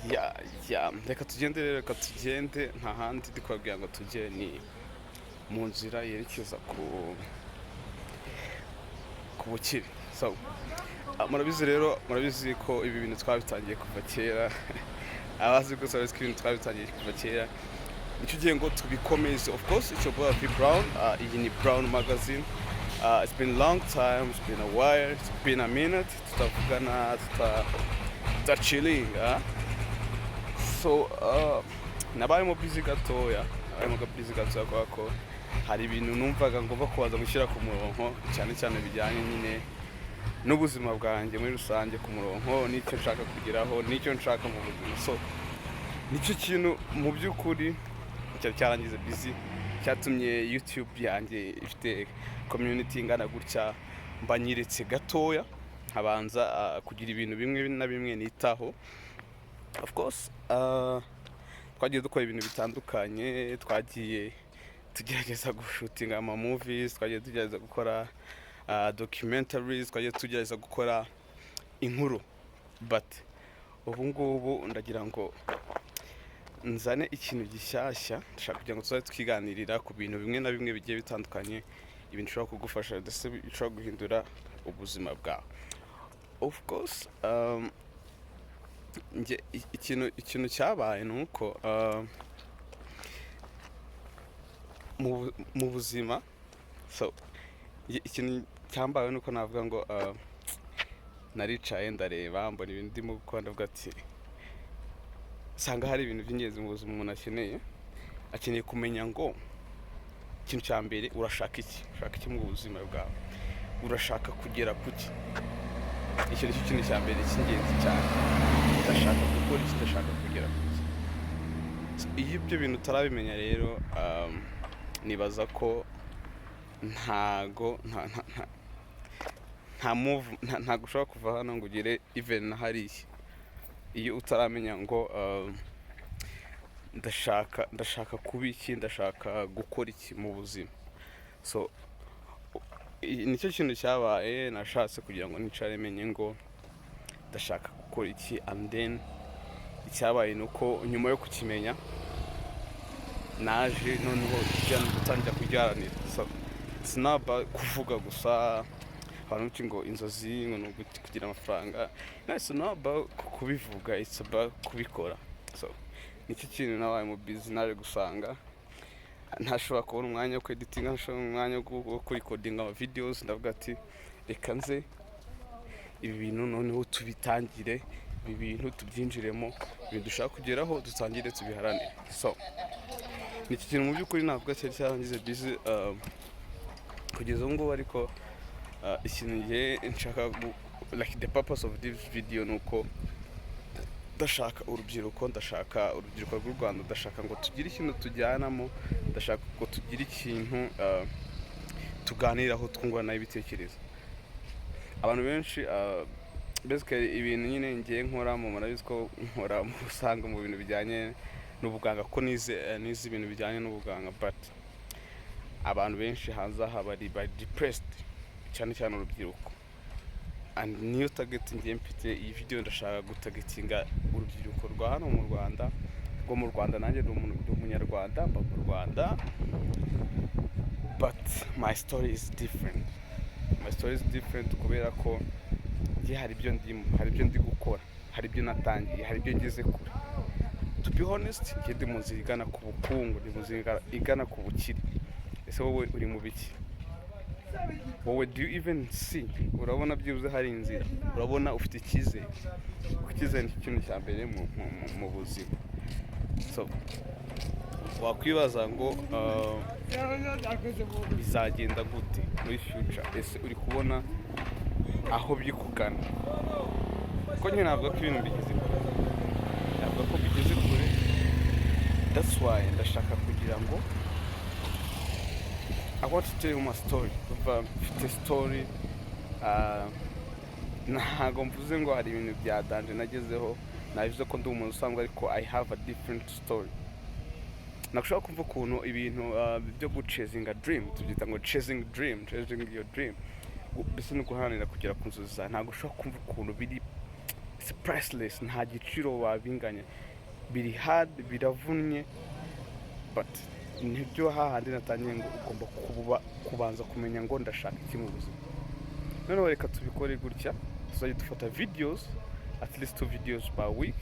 ya reka tugende nta handi ndi kubabwira ngo tujye ni mu nzira yerekeza ku bukire. So murabizi ko ibi bintu twabitangiye kuva kera abazi ko service ibintu twabitangiye kuva kera nicyo gihe ngo tubikomeze. Of course it's your boy Avi Brown, iyi ni Brown magazine. It's been a long time, it's been a while, it's been a minute tutavugana chilling. So nabayemo busy gatoya kubera ko hari ibintu numvaga ngomba kubanza gushyira ku murongo cyane bijyanye nyine n'ubuzima bwanjye muri rusange ku murongo, n'icyo nshaka kugeraho, n'icyo nshaka mu buzima. So nicyo kintu mu by'ukuri cyarangize busy, cyatumye YouTube yanjye ifite community ingana gutya mba nyiretse gatoya habanza kugira ibintu bimwe na bimwe nitaho. Of course twagiye dukora ibintu bitandukanye, twagiye tugerageza gushutinga ama movies, twagiye tugerageza gukora documentaries, twagiye tugerageza gukora inkuru, but ubu ngubu ndagira ngo nzane ikintu gishyashya. Ndashaka kugira ngo tuzabe twiganirira ku bintu bimwe na bimwe bigiye bitandukanye, ibintu bishobora kugufasha ndetse bishobora guhindura ubuzima bwawe. Of course ikintu cyabaye ni uko mu buzima, so ikintu cyambaye ni uko navuga ngo naricaye ndareba mbona ibintu ndimo gukora, ndavuga ati sanga hari ibintu by'ingenzi mu buzima umuntu akeneye kumenya ngo ikintu cya mbere urashaka iki mu buzima bwawe, urashaka kugera kuki. Icyo ni cyo kintu cya mbere cy'ingenzi cyane, ndashaka gukora iki, ndashaka kugera kuki. Iyo ibyo bintu utarabimenya rero nibaza ko ntago ushobora kuva hano ngo ugere even na hariya iyo utaramenya ngo ndashaka kuba iki, ndashaka gukora iki mu buzima. So nicyo kintu cyabaye, nashatse kugira ngo nicare menye ngo ndashaka gukora iki, and then icyabaye ni uko nyuma yo kukimenya naje noneho gutangira kugiharanira. So it's not about kuvuga gusa abantu ngo inzozi ngo kugira amafaranga, no, it's not about kubivuga, it's about kubikora. So nicyo kintu nabaye mu business gusanga ntashobora kubona umwanya wo kweditinga, ntashobora umwanya wo kurikodinga ama videos. Ndavuga ati reka nze ibi bintu noneho tubitangire, ibi bintu tubyinjiremo, ibintu dushaka kugeraho dutangire tubiharanire. So nicyo kintu mu by'ukuri navuga cyari cyarangize busy kugeza ubu ngubu. Ariko ikintu ngiye nshaka like the purpose of this video ni uko ndashaka urubyiruko rw'u Rwanda, ndashaka ngo tugire ikintu tujyanamo, ndashaka ngo tugire ikintu tuganiraho twungurana ibitekerezo. Abantu benshi basically ibintu nyine ngiye nkoramo, murabizi ko nkora mu usanga mu bintu bijyanye n'ubuganga, ko nize ibintu bijyanye n'ubuganga, but abantu benshi hanze aha bari depressed, cyane urubyiruko. And niyo target ngiye mfite iyi video, ndashaka gutagetinga urubyiruko rwa hano mu Rwanda, rwo mu Rwanda. Nanjye ndi umunyarwanda, mba mu Rwanda, but my story is different kubera ko hari ibyo ndi gukora, hari ibyo natangiye, hari ibyo ngeze kure. To be honest, ndi mu nzira igana ku bukungu, ndi mu nzira igana ku bukire. Ese wowe uri mu biki? Wowe do you even see? Urabona byibuze hari inzira, urabona ufite icyizere. Icyizere ni ikintu cya mbere mu buzima. So wakwibaza ngo bizagenda gute muri future? Ese uri kubona aho byikugana? Ko nyine navuga ko ibintu bigeze kure, that's why ndashaka kugira ngo I want to tell you my story. Mfite story, ntago mvuze ngo hari ibintu bya danje nagezeho, nabivuze ko ndi umuntu usanzwe, ariko I have a different story. Nakushaka kumva ukuntu ibintu byo guchasing a dream, tubyita ngo chasing your dream, mbese no guharanira kugera ku nzozi zawe. Ntago ushobora kumva ukuntu biri it's priceless, nta giciro wabinganya, biri hard, biravunnye, but nibyo hahandi natangiye ngo ugomba kubanza kumenya ngo ndashaka iki mu buzima. Noneho reka tubikore gutya, tuzajya dufata videos, at least 2 videos per week.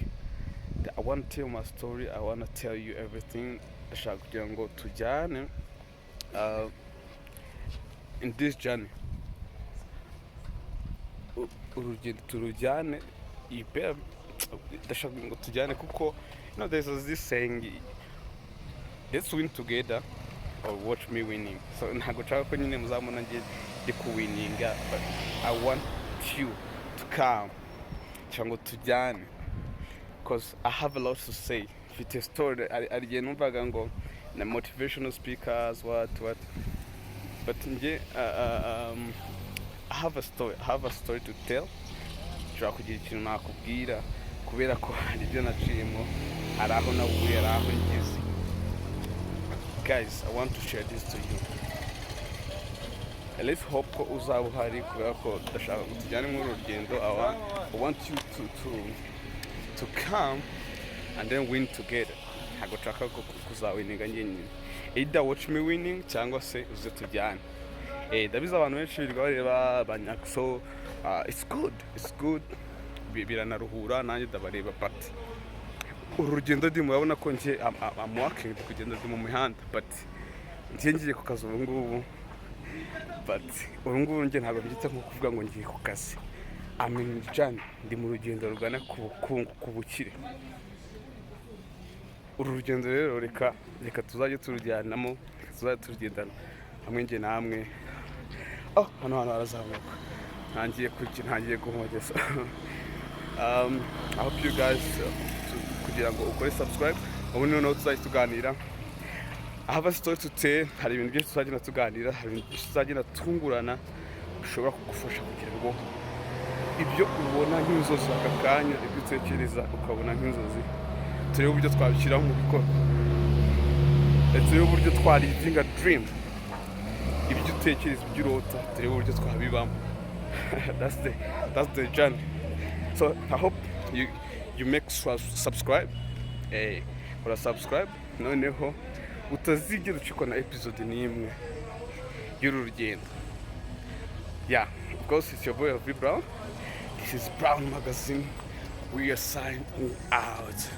I want to tell my story, I want to tell you everything. Ndashaka kugira ngo tujyane in this journey. Urugendo turujyane, ndashaka ngo tujyane kuko there's this saying, let's win together or watch me winning. So ntabwo nshaka ko nyine muzamubona ndi kuwininga, but I want you to come cyangwa tujyane, because I have a lot to say. Mfite a story, arigiye numvaga ngo na motivational speakers what, but nje I have a story to tell. Nshobora kugira ikintu nakubwira kubera ko hari ibyo naciyemo, hari aho navuye, hari aho ngeze. Guys, I want to share this to you. Let's hope ko uzaba uhari kubera ko ndashaka ngo tujyane muri urugendo. I want you to come and then win together. Ntabwo nshaka ko kuzawininga njyenyine. Either watch me winning cyangwa se uze tujyane. Ndabizi abantu benshi birirwa bareba abanyaka, so it's good, biranaruhura, nanjye ndabareba, but uru rugendo ndi murabona ko nje I'm walking, kugenda ndi mu mihanda, but ngiye ngiye ku kazi ubu ngubu, but ubu ngubu nje ntabwo mbyita nko kuvuga ngo ngiye ku kazi. Ndi mu rugendo rugana ku bukungu, ku bukire. Uru rugendo rero reka tuzajye turujyanamo, tuzajye turugendana hamwe nje namwe. Hano harazamuka, ntangiye guhogeza. I hope you guys kugira ngo ukore subscribe, ubundi noneho tuzajya tuganira. I have a story to tell, hari ibintu byinshi tuzagenda tuganira, hari ibintu byinshi tuzagenda tungurana bishobora kugufasha kugira ngo ibyo ubona nk'inzozi aka kanya, ibyo utekereza ukabona nk'inzozi, turebe uburyo twabishyiraho mu bikorwa, turebe uburyo twarivinga dream, ibyo utekereza, ibyo urota, turebe uburyo twabibamo. That's the journey. So I hope you make subscribe, or subscribe, noneho utazigera ucikwa na episode n'imwe y'uru rugendo. Yeah, of course it's your boy Avi Brown. This is Brown Magazine. We are signing out.